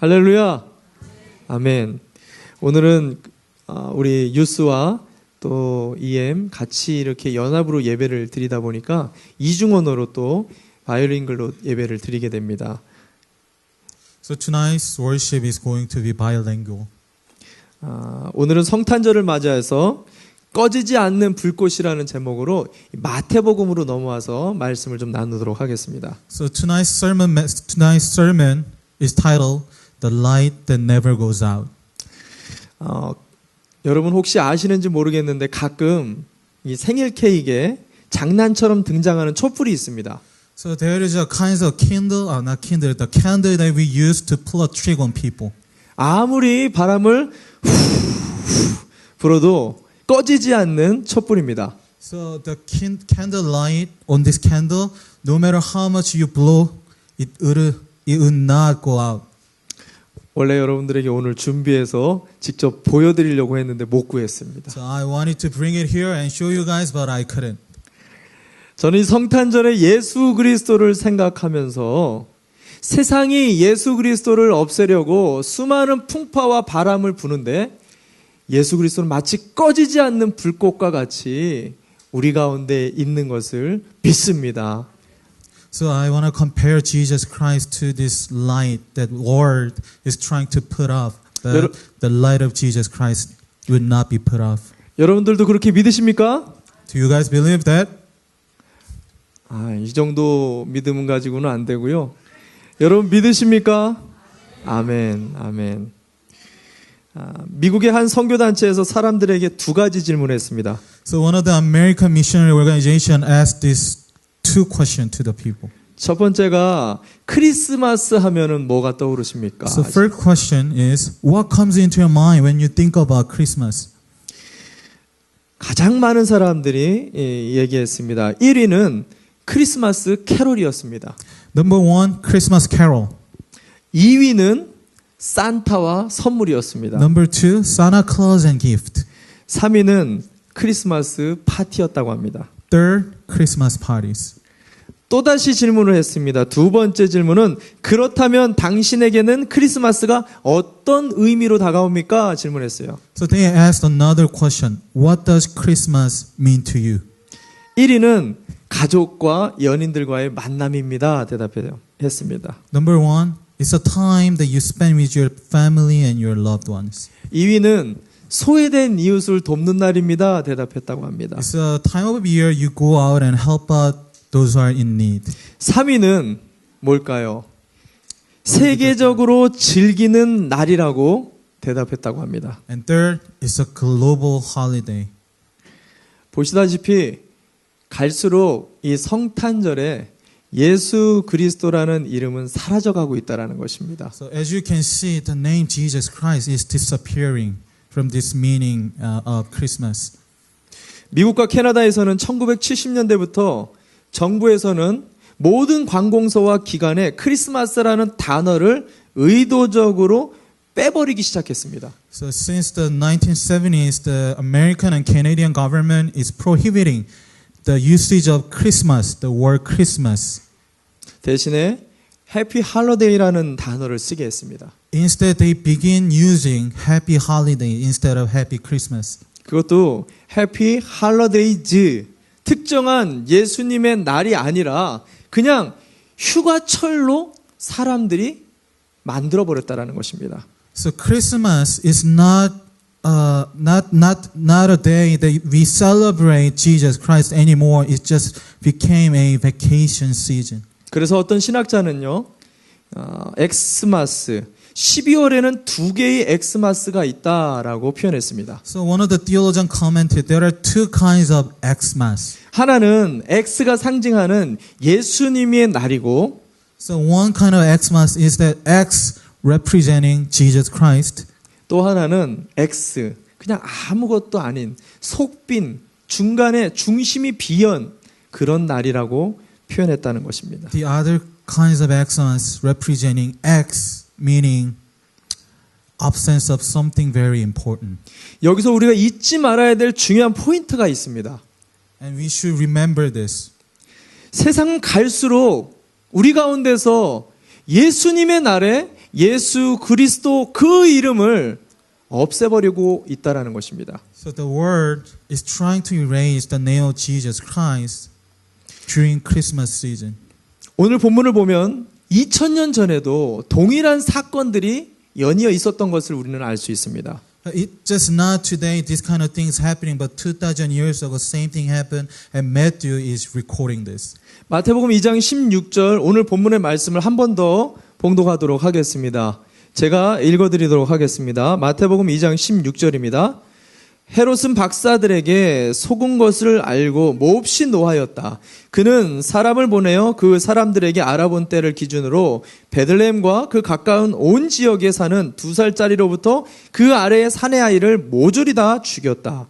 할렐루야. 아멘. 오늘은 우리 유스와 또 EM 같이 이렇게 연합으로 예배를 드리다 보니까 이중언어로 또 바이링글로 예배를 드리게 됩니다. So tonight's worship is going to be bilingual. 오늘은 성탄절을 맞이해서 꺼지지 않는 불꽃이라는 제목으로 마태복음으로 넘어와서 말씀을 좀 나누도록 하겠습니다. So tonight's sermon is titled "The Light That Never Goes Out." 여러분 혹시 아시는지 모르겠는데 가끔 이 생일 케이크에 장난처럼 등장하는 촛불이 있습니다. So there is a kind of candle, not candle, the candle that we use to pull a trick on people. 아무리 바람을 불어도 꺼지지 않는 촛불입니다. So the candle light on this candle, no matter how much you blow, it would not go out. 원래 여러분들에게 오늘 준비해서 직접 보여드리려고 했는데 못 구했습니다. So I wanted to bring it here and show you guys, but I couldn't. 저는 이 성탄절에 예수 그리스도를 생각하면서 세상이 예수 그리스도를 없애려고 수많은 풍파와 바람을 부는데 예수 그리스도는 마치 꺼지지 않는 불꽃과 같이 우리 가운데 있는 것을 믿습니다. So I want to compare Jesus Christ to this light that Lord is trying to put off. The light of Jesus Christ would not be put off. 여러분들도 그렇게 믿으십니까? Do you guys believe that? 이 정도 믿음은 가지고는 안 되고요. 여러분 믿으십니까? 아멘, 아멘. 미국의 한 선교단체에서 사람들에게 두 가지 질문했습니다. So one of the American missionary organization asked these two questions to the people. 첫 번째가 크리스마스 하면은 뭐가 떠오르십니까? So first question is, what comes into your mind when you think about Christmas? 가장 많은 사람들이 얘기했습니다. 1위는 크리스마스 캐롤이었습니다. Number one, Christmas Carol. 2위는 산타와 선물이었습니다. Number two, Santa Claus and gift. 3위는 크리스마스 파티였다고 합니다. Third, Christmas parties. 또다시 질문을 했습니다. 두 번째 질문은 그렇다면 당신에게는 크리스마스가 어떤 의미로 다가옵니까? 질문했어요. So they asked another question. What does Christmas mean to you? 1위는 가족과 연인들과의 만남입니다. 대답했습니다. Number one, it's a time that you spend with your family and your loved ones. 2위는 소외된 이웃을 돕는 날입니다. 대답했다고 합니다. It's a time of year you go out and help out those who are in need. 3위는 뭘까요? 세계적으로 즐기는 날이라고 대답했다고 합니다. And third, it's a global holiday. 보시다시피 갈수록 이 성탄절에 예수 그리스도라는 이름은 사라져가고 있다는 것입니다. So as you can see, the name Jesus Christ is disappearing from this meaning of Christmas. 미국과 캐나다에서는 1970년대부터 정부에서는 모든 관공서와 기관에 크리스마스라는 단어를 의도적으로 빼버리기 시작했습니다. So since the 1970s, the American and Canadian government is prohibiting the usage of Christmas, the word Christmas. 대신에 해피 할로데이라는 단어를 쓰게 했습니다. Instead, they begin using Happy Holiday instead of Happy Christmas. 그것도 해피 할로데이즈, 특정한 예수님의 날이 아니라 그냥 휴가철로 사람들이 만들어 버렸다라는 것입니다. So Christmas is not a day that we celebrate Jesus Christ anymore. It just became a vacation season. 그래서 어떤 신학자는요, 엑스마스, 12월에는 두 개의 엑스마스가 있다라고 표현했습니다. So one of the theologians commented there are two kinds of Xmas. 하나는 X가 상징하는 예수님의 날이고, So one kind of Xmas is that X representing Jesus Christ. 또 하나는 X, 그냥 아무것도 아닌 속빈, 중간에 중심이 비연 그런 날이라고 표현했다는 것입니다. The other kinds of Xmas representing X meaning absence of something very important. 여기서 우리가 잊지 말아야 될 중요한 포인트가 있습니다. And we should remember this. 세상은 갈수록 우리 가운데서 예수님의 날에 예수 그리스도 그 이름을 없애버리고 있다라는 것입니다. So the world is trying to erase the name of Jesus Christ during Christmas season. 오늘 본문을 보면 2000년 전에도 동일한 사건들이 연이어 있었던 것을 우리는 알 수 있습니다. It's just not today this kind of things happening, but 2,000 years ago same thing happened, and Matthew is recording this. 마태복음 2장 16절 오늘 본문의 말씀을 한 번 더 봉독하도록 하겠습니다. 제가 읽어드리도록 하겠습니다. 마태복음 2장 16절입니다. 헤롯은 박사들에게 속은 것을 알고 몹시 노하였다. 그는 사람을 보내어 그 사람들에게 알아본 때를 기준으로 베들레헴과 그 가까운 온 지역에 사는 2살짜리로부터 그 아래의 사내 아이를 모조리 다 죽였다.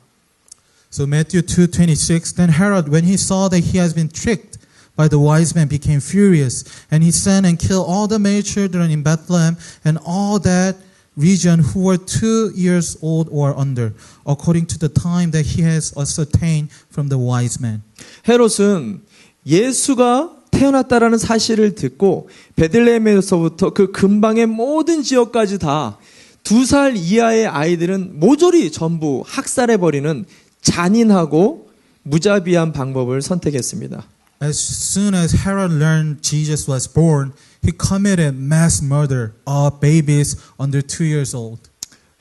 So Matthew 2:26. Then Herod, when he saw that he has been tricked by the wise men, became furious, and he sent and killed all the male children in Bethlehem and all that region who were 2 years old or under, according to the time that he has ascertained from the wise men. 헤롯은 예수가 태어났다라는 사실을 듣고 베들레헴에서부터 그 근방의 모든 지역까지 다 2살 이하의 아이들은 모조리 전부 학살해버리는 잔인하고 무자비한 방법을 선택했습니다. As soon as Herod learned Jesus was born, he committed mass murder of babies under 2 years old.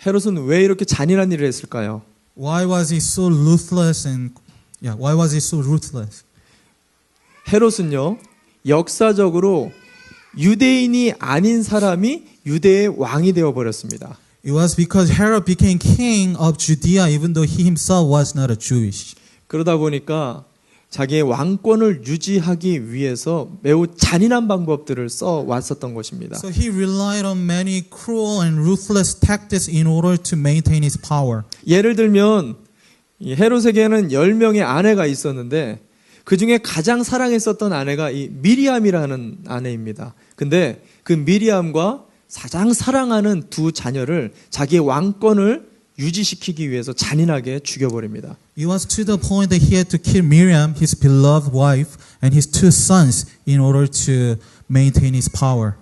헤롯은 왜 이렇게 잔인한 일을 했을까요? Why was he so ruthless why was he so ruthless? 헤롯은요, 역사적으로 유대인이 아닌 사람이 유대의 왕이 되어 버렸습니다. It was because Herod became king of Judea even though he himself was not a Jewish. 그러다 보니까 자기의 왕권을 유지하기 위해서 매우 잔인한 방법들을 써 왔었던 것입니다. So he relied on many cruel and ruthless tactics in order to maintain his power. 예를 들면 이 헤롯에게는 10명의 아내가 있었는데 그 중에 가장 사랑했었던 아내가 이 미리암이라는 아내입니다. 근데 그 미리암과 가장 사랑하는 두 자녀를 자기의 왕권을 유지시키기 위해서 잔인하게 죽여버립니다. It was to the point that he had to kill Miriam, his beloved wife, and his 2 sons in order to maintain his power.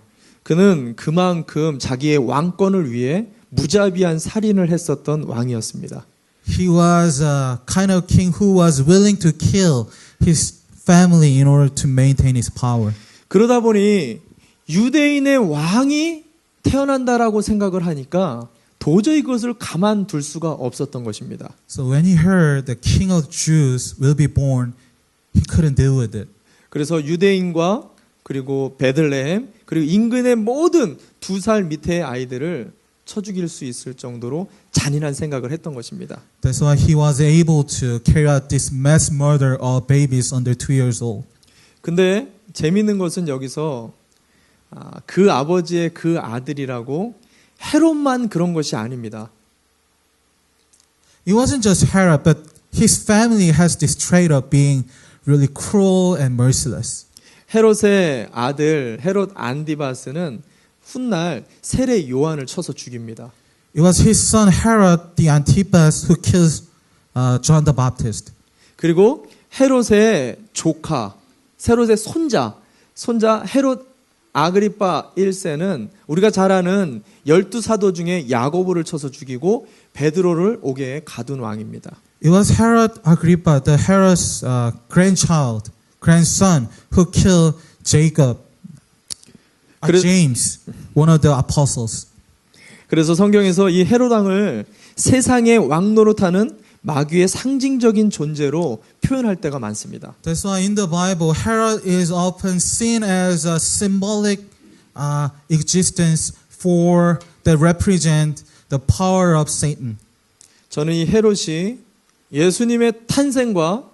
그는 그만큼 자기의 왕권을 위해 무자비한 살인을 했었던 왕이었습니다. He was a kind of king who was willing to kill his family in order to maintain his power. 그러다 보니 유대인의 왕이 태어난다라고 생각을 하니까 도저히 그것을 가만둘 수가 없었던 것입니다. So when he heard the king of Jews will be born, he couldn't deal with it. 그래서 유대인과 그리고 베들레헴 그리고 인근의 모든 2살 밑의 아이들을 쳐 죽일 수 있을 정도로 잔인한 생각을 했던 것입니다. That's why he was able to carry out this mass murder of babies under 2 years old. 근데 재미있는 것은 여기서 그 아버지의 그 아들이라고 헤롯만 그런 것이 아닙니다. It wasn't just Herod, but his family has this trait of being really cruel and merciless. 헤롯의 아들 헤롯 안디바스는 훗날 세례 요한을 쳐서 죽입니다. It was his son Herod the Antipas who kills John the Baptist. 그리고 헤롯의 조카, 헤롯의 손자 헤롯 아그리파 1세는 우리가 잘 아는 12사도 중에 야고보를 쳐서 죽이고 베드로를 옥에 가둔 왕입니다. It was Herod Agrippa, the Herod's grandson, who killed Jacob, James, one of the apostles. 그래서 성경에서 이 헤롯 왕을 세상의 왕 노릇하는 마귀의 상징적인 존재로 표현할 때가 많습니다. That's why in the Bible, Herod is often seen as a symbolic existence for that represent the power of Satan. 저는 이 헤롯이 예수님의 탄생과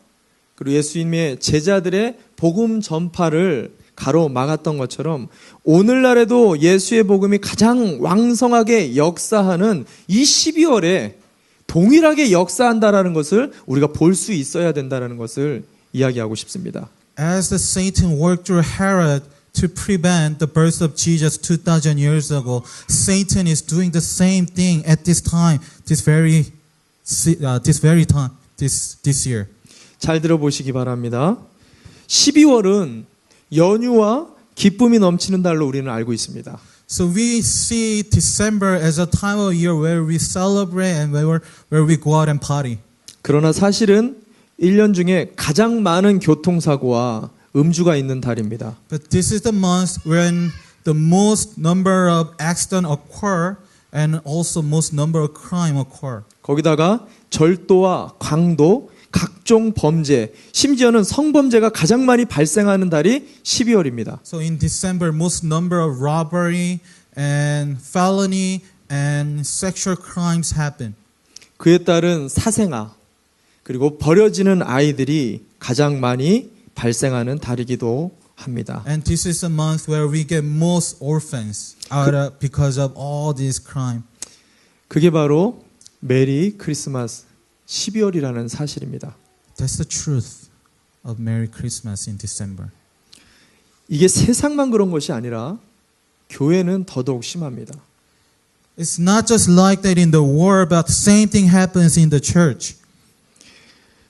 그리고 예수님의 제자들의 복음 전파를 가로막았던 것처럼 오늘날에도 예수의 복음이 가장 왕성하게 역사하는 이 12월에 동일하게 역사한다라는 것을 우리가 볼 수 있어야 된다라는 것을 이야기하고 싶습니다. As the Satan worked through Herod to prevent the birth of Jesus 2,000 years ago, Satan is doing the same thing at this time, this year. 잘 들어보시기 바랍니다. 12월은 연휴와 기쁨이 넘치는 달로 우리는 알고 있습니다. So we see December as a time of year where we celebrate and where we go out and party. 그러나 사실은 1년 중에 가장 많은 교통사고와 음주가 있는 달입니다. But this is the month when the most number of accidents occur and also most number of crime occur. 거기다가 절도와 강도, 각종 범죄, 심지어는 성범죄가 가장 많이 발생하는 달이 12월입니다. So in December, most number of robbery and felony and sexual crimes happen. 그에 따른 사생아, 그리고 버려지는 아이들이 가장 많이 발생하는 달이기도 합니다. And this is a month where we get most orphans because of all this crime. 그게 바로 메리 크리스마스 12월이라는 사실입니다. That's the truth of Merry Christmas in December. 이게 세상만 그런 것이 아니라 교회는 더더욱 심합니다. It's not just like that in the world, but the same thing happens in the church.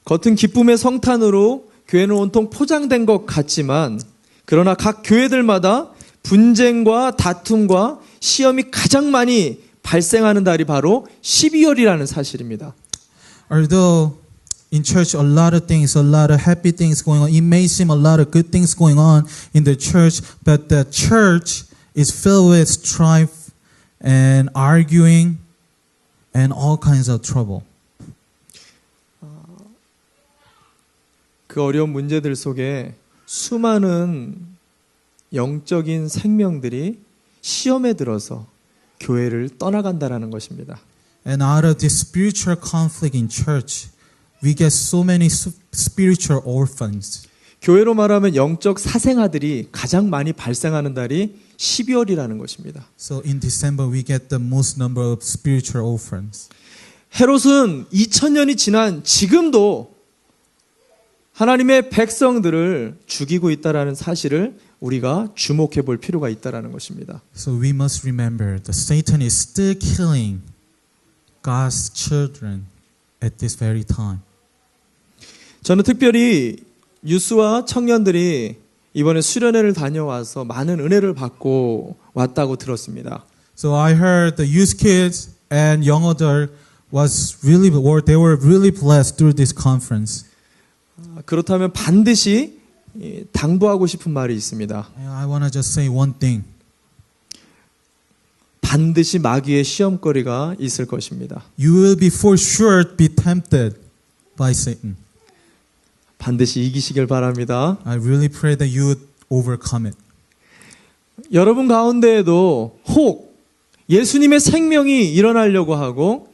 겉은 기쁨의 성탄으로 교회는 온통 포장된 것 같지만 그러나 각 교회들마다 분쟁과 다툼과 시험이 가장 많이 발생하는 달이 바로 12월이라는 사실입니다. Although in church a lot of things, a lot of happy things going on, it may seem a lot of good things going on in the church, but the church is filled with strife and arguing and all kinds of trouble. 그 어려운 문제들 속에 수많은 영적인 생명들이 시험에 들어서 교회를 떠나간다라는 것입니다. And out of this spiritual conflict in church, we get so many spiritual orphans. 교회로 말하면 영적 사생아들이 가장 많이 발생하는 달이 12월이라는 것입니다. So in December, we get the most number of spiritual orphans. 헤롯은 2000년이 지난 지금도 하나님의 백성들을 죽이고 있다라는 사실을 우리가 주목해 볼 필요가 있다라는 것입니다. So we must remember that Satan is still killing God's children at this very time. 저는 특별히 유스와 청년들이 이번에 수련회를 다녀와서 많은 은혜를 받고 왔다고 들었습니다. So I heard the youth kids and young adult they were really blessed through this conference. 그렇다면 반드시 당부하고 싶은 말이 있습니다. I want to just say one thing. 반드시 마귀의 시험거리가 있을 것입니다. You will be for sure be tempted by Satan. 반드시 이기시길 바랍니다. I really pray that you would overcome it. 여러분 가운데에도 혹 예수님의 생명이 일어나려고 하고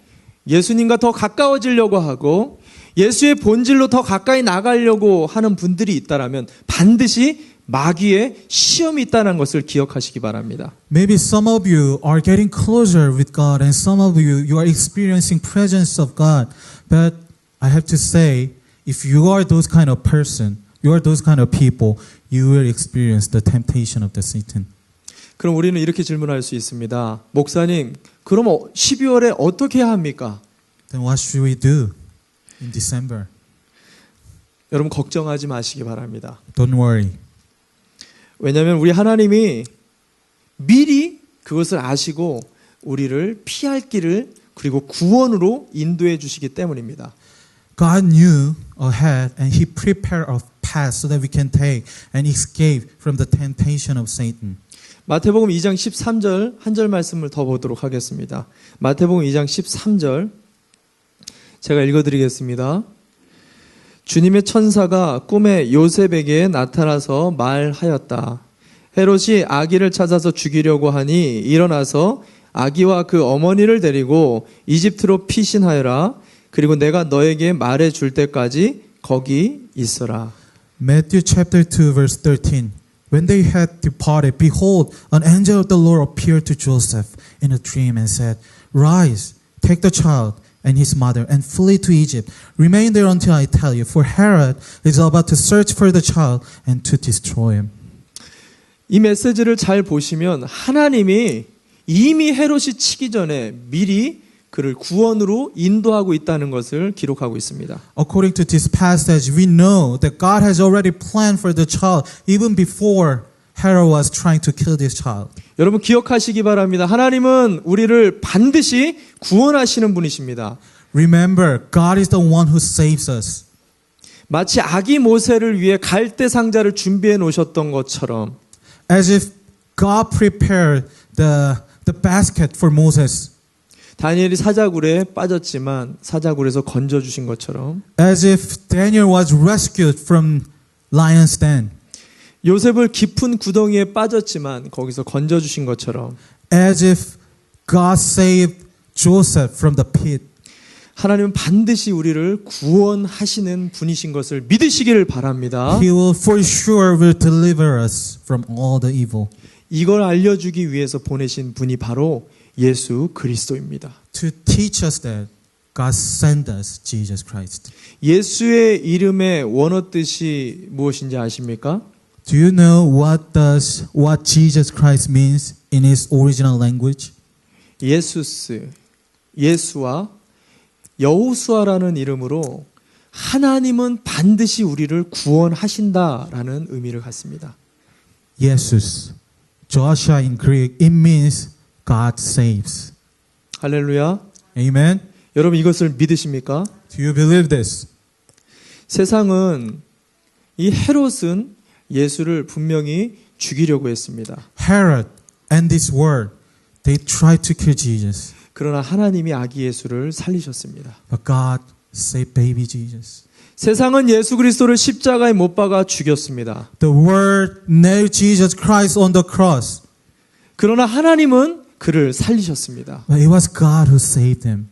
예수님과 더 가까워지려고 하고 예수의 본질로 더 가까이 나가려고 하는 분들이 있다라면 반드시 마귀의 시험이 있다는 것을 기억하시기 바랍니다. Maybe some of you are getting closer with God and some of you are experiencing presence of God. But I have to say, if you are those kind of person, you are those kind of people, you will experience the temptation of the Satan. 그럼 우리는 이렇게 질문할 수 있습니다. 목사님, 그럼 12월에 어떻게 해야 합니까? Then what should we do in December? 여러분 걱정하지 마시기 바랍니다. Don't worry. 왜냐하면 우리 하나님이 미리 그것을 아시고 우리를 피할 길을 그리고 구원으로 인도해 주시기 때문입니다. God knew ahead and He prepared a path so that we can take and escape from the temptation of Satan. 마태복음 2장 13절 한 절 말씀을 더 보도록 하겠습니다. 마태복음 2장 13절 제가 읽어드리겠습니다. 주님의 천사가 꿈에 요셉에게 나타나서 말하였다. 헤롯이 아기를 찾아서 죽이려고 하니 일어나서 아기와 그 어머니를 데리고 이집트로 피신하여라. 그리고 내가 너에게 말해 줄 때까지 거기 있어라. Matthew chapter 2 verse 13. When they had departed, behold, an angel of the Lord appeared to Joseph in a dream and said, Rise, take the child and his mother and flee to Egypt. Remain there until I tell you, for Herod is about to search for the child and to destroy him. 이 메시지를 잘 보시면 하나님이 이미 헤롯이 치기 전에 미리 그를 구원으로 인도하고 있다는 것을 기록하고 있습니다. According to this passage, we know that God has already planned for the child even before Herod was trying to kill this child. 여러분 기억하시기 바랍니다. 하나님은 우리를 반드시 구원하시는 분이십니다. Remember, God is the one who saves us. 마치 아기 모세를 위해 갈대 상자를 준비해 놓으셨던 것처럼 As if God prepared the basket for Moses. 다니엘이 사자굴에 빠졌지만 사자굴에서 건져주신 것처럼 As if Daniel was rescued from lion's den. 요셉을 깊은 구덩이에 빠졌지만 거기서 건져주신 것처럼 As if God saved Joseph from the pit. 하나님은 반드시 우리를 구원하시는 분이신 것을 믿으시기를 바랍니다. He will for sure will deliver us from all the evil. 이걸 알려주기 위해서 보내신 분이 바로 예수 그리스도입니다. To teach us that God sent us Jesus Christ. 예수의 이름의 원어 뜻이 무엇인지 아십니까? Do you know what Jesus Christ means in his original language? 예수스, 예수와 여호수아라는 이름으로 하나님은 반드시 우리를 구원하신다라는 의미를 갖습니다. Jesus. Joshua in Greek, it means God saves. 할렐루야. Amen. 여러분 이것을 믿으십니까? Do you believe this? 세상은 이 헤롯은 예수를 분명히 죽이려고 했습니다. Herod and this world, they tried to kill Jesus. 그러나 하나님이 아기 예수를 살리셨습니다. But God saved baby Jesus. 세상은 예수 그리스도를 십자가에 못 박아 죽였습니다. The world nailed Jesus Christ on the cross. 그러나 하나님은 그를 살리셨습니다. But it was God who saved him.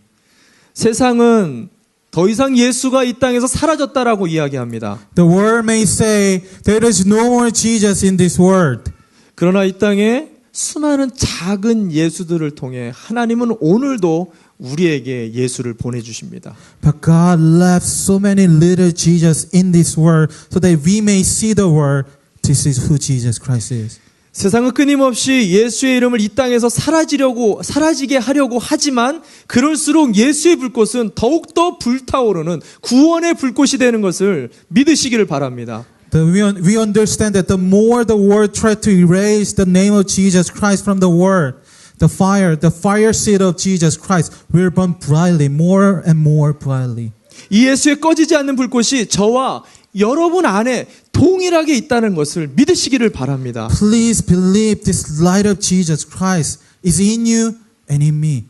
세상은 더 이상 예수가 이 땅에서 사라졌다라고 이야기합니다. The world may say there is no more Jesus in this world. 그러나 이 땅에 수많은 작은 예수들을 통해 하나님은 오늘도 우리에게 예수를 보내주십니다. But God left so many little Jesus in this world so that we may see the world. This is who Jesus Christ is. 세상은 끊임없이 예수의 이름을 이 땅에서 사라지게 하려고 하지만 그럴수록 예수의 불꽃은 더욱더 불타오르는 구원의 불꽃이 되는 것을 믿으시기를 바랍니다. We understand that the more the world tried to erase the name of Jesus Christ from the world, the fire seed of Jesus Christ will burn brightly, more and more brightly. 이 예수의 꺼지지 않는 불꽃이 저와 여러분 안에 동일하게 있다는 것을 믿으시기를 바랍니다. Please believe this light of Jesus Christ is in you and in me.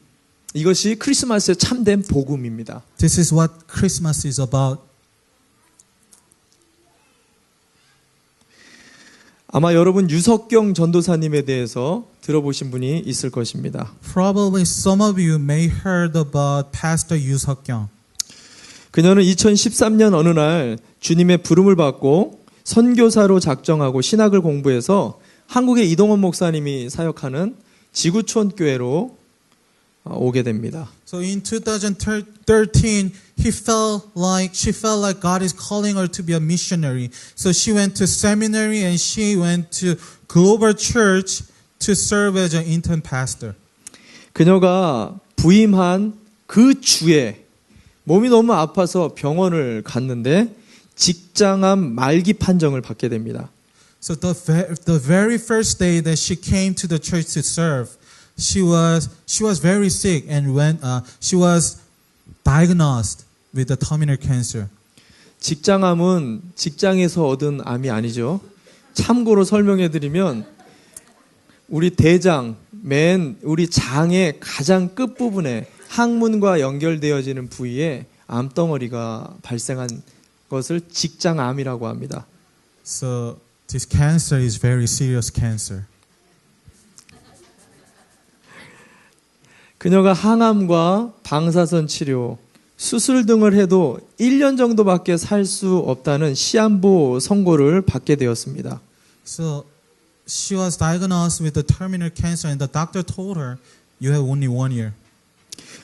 이것이 크리스마스의 참된 복음입니다. This is what Christmas is about. 아마 여러분 유석경 전도사님에 대해서 들어보신 분이 있을 것입니다. Probably some of you may heard about Pastor Yu Seok-kyung. 그녀는 2013년 어느 날 주님의 부름을 받고 선교사로 작정하고 신학을 공부해서 한국의 이동원 목사님이 사역하는 지구촌 교회로 오게 됩니다. So in 2013, she felt like God is calling her to be a missionary. So she went to seminary and she went to Global Church to serve as an intern pastor. 그녀가 부임한 그 주에 몸이 너무 아파서 병원을 갔는데 직장암 말기 판정을 받게 됩니다. So the very first day that she came to the church to serve, she was very sick and she was diagnosed with the terminal cancer. 직장암은 직장에서 얻은 암이 아니죠. 참고로 설명해 드리면 우리 대장, 우리 장의 가장 끝부분에 항문과 연결되어지는 부위에 암덩어리가 발생한 것을 직장암이라고 합니다. So this cancer is very serious cancer. 그녀가 항암과 방사선 치료, 수술 등을 해도 1년 정도밖에 살 수 없다는 시한부 선고를 받게 되었습니다. So she was diagnosed with the terminal cancer and the doctor told her you have only 1 year.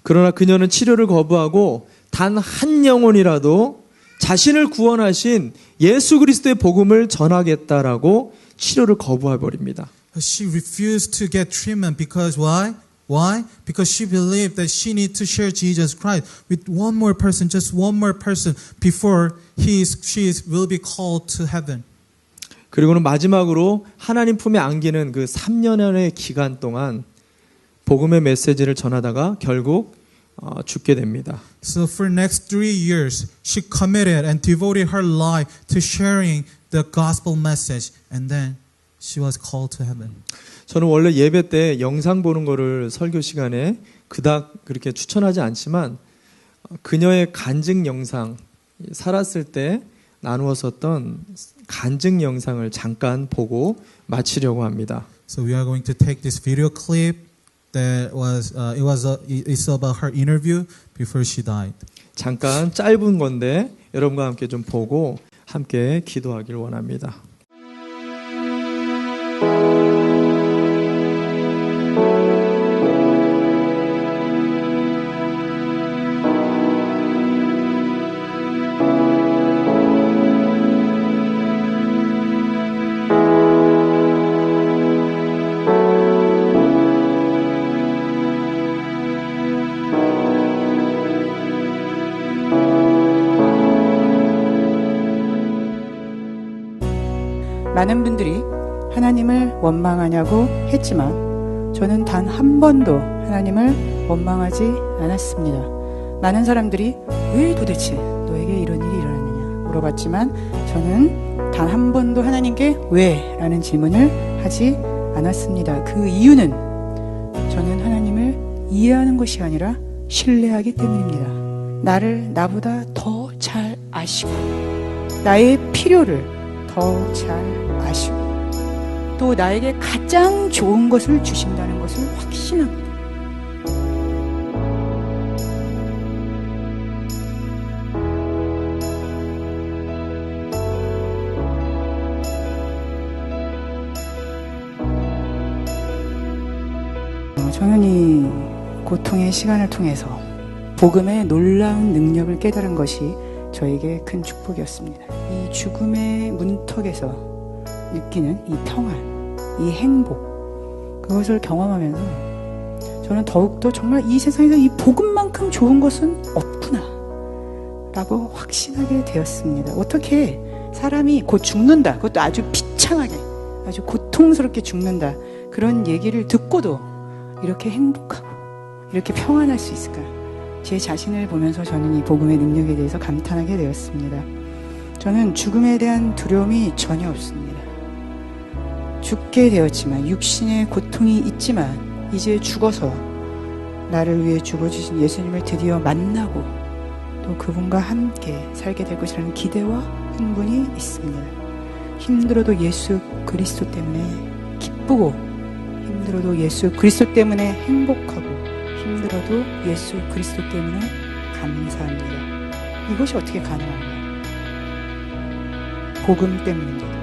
그러나 그녀는 치료를 거부하고 단 한 영혼이라도 자신을 구원하신 예수 그리스도의 복음을 전하겠다라고 치료를 거부해 버립니다. She refused to get treatment because why? Why? Because she believed that she needed to share Jesus Christ with one more person, just one more person before she will be called to heaven. 그리고는 마지막으로 하나님 품에 안기는 그 3년의 기간 동안 복음의 메시지를 전하다가 결국 죽게 됩니다. So for next 3 years, she committed and devoted her life to sharing the gospel message, and then she was called to heaven. 저는 원래 예배 때 영상 보는 거를 설교 시간에 그닥 그렇게 추천하지 않지만 그녀의 간증 영상, 살았을 때 나누었었던 간증 영상을 잠깐 보고 마치려고 합니다. So we are going to take this video clip that it's about her interview before she died. 잠깐 짧은 건데 여러분과 함께 좀 보고 함께 기도하길 원합니다. 많은 분들이 하나님을 원망하냐고 했지만 저는 단 한 번도 하나님을 원망하지 않았습니다. 많은 사람들이 왜 도대체 너에게 이런 일이 일어났느냐 물어봤지만 저는 단 한 번도 하나님께 왜? 라는 질문을 하지 않았습니다. 그 이유는 저는 하나님을 이해하는 것이 아니라 신뢰하기 때문입니다. 나를 나보다 더 잘 아시고 나의 필요를 더 잘 아시고 또 나에게 가장 좋은 것을 주신다는 것을 확신합니다. 저는 이 고통의 시간을 통해서 복음의 놀라운 능력을 깨달은 것이 저에게 큰 축복이었습니다. 이 죽음의 문턱에서 느끼는 이 평안, 이 행복, 그것을 경험하면서 저는 더욱더 정말 이 세상에서 이 복음만큼 좋은 것은 없구나 라고 확신하게 되었습니다. 어떻게 사람이 곧 죽는다, 그것도 아주 비참하게 아주 고통스럽게 죽는다, 그런 얘기를 듣고도 이렇게 행복하고 이렇게 평안할 수 있을까? 제 자신을 보면서 저는 이 복음의 능력에 대해서 감탄하게 되었습니다. 저는 죽음에 대한 두려움이 전혀 없습니다. 죽게 되었지만 육신의 고통이 있지만 이제 죽어서 나를 위해 죽어주신 예수님을 드디어 만나고 또 그분과 함께 살게 될 것이라는 기대와 흥분이 있습니다. 힘들어도 예수 그리스도 때문에 기쁘고 힘들어도 예수 그리스도 때문에 행복하고 힘들어도 예수 그리스도 때문에 감사합니다. 이것이 어떻게 가능한가요? 복음 때문입니다.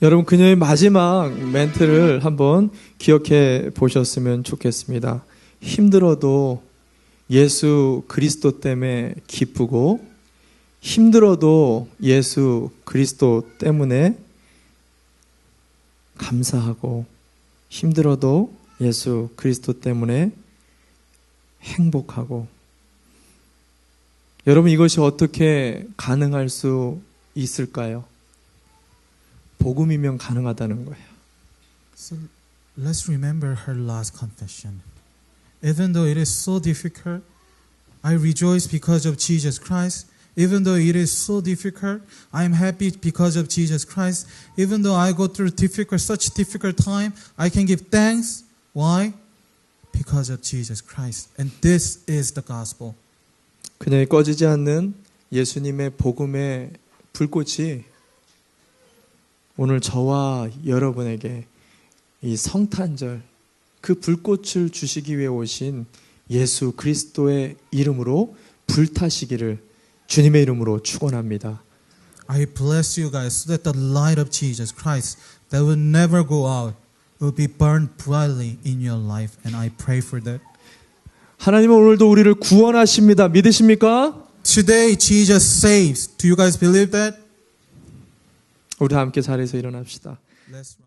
여러분, 그녀의 마지막 멘트를 한번 기억해 보셨으면 좋겠습니다. 힘들어도 예수 그리스도 때문에 기쁘고 힘들어도 예수 그리스도 때문에 감사하고 힘들어도 예수 그리스도 때문에 행복하고. 여러분, 이것이 어떻게 가능할 수 있을까요? 복음이면 가능하다는 거예요. So let's remember her last confession. Even though it is so difficult, I rejoice because of Jesus Christ. Even though it is so difficult, I am happy because of Jesus Christ. Even though I go through such difficult time, I can give thanks. Why? Because of Jesus Christ. And this is the gospel. 그녀의 꺼지지 않는 예수님의 복음의 불꽃이 오늘 저와 여러분에게 이 성탄절 그 불꽃을 주시기 위해 오신 예수 그리스도의 이름으로 불타시기를 주님의 이름으로 축원합니다. I bless you guys so that the light of Jesus Christ that will never go out will be burned brightly in your life, and I pray for that. 하나님은 오늘도 우리를 구원하십니다. 믿으십니까? Today, Jesus saves. Do you guys believe that? 우리 함께 자리에서 일어납시다. Let's